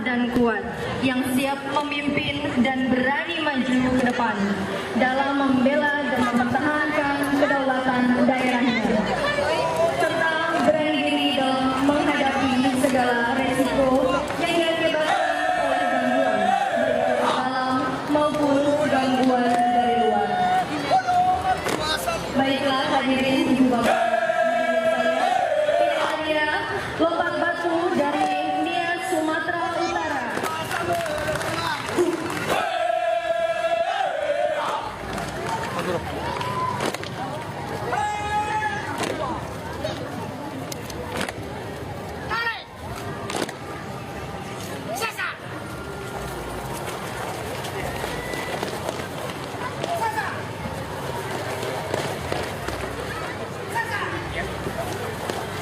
dan kuat, yang siap memimpin dan berani maju ke depan dalam membela dan mempertahankan kedaulatan daerahnya, serta berani diri dalam menghadapi segala resiko yang diakibatkan oleh gangguan baik dari dalam maupun gangguan dari luar. Baiklah hadirin ibu bapak, ini ada lompat batu dari Nias Sumatera Utara.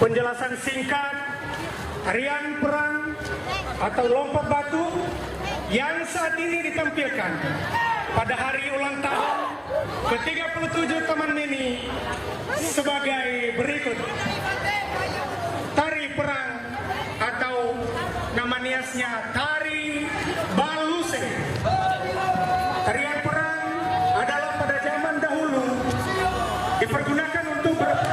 Penjelasan singkat tarian perang atau lompat batu yang saat ini ditampilkan pada hari ulang tahun ke-37 Taman Mini sebagai berikut. Tari perang atau nama niasnya tari baluse. Tarian perang adalah pada zaman dahulu dipergunakan untuk berperang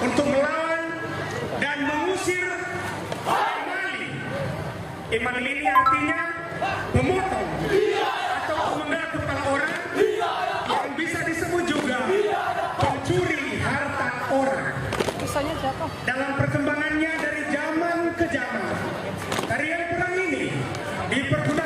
untuk melawan dan mengusir Imali. Imali ini artinya memotong atau memenggal kepala orang, yang bisa disebut juga pencuri harta orang. Dalam perkembangannya dari zaman ke zaman, tarian perang ini dipergunakan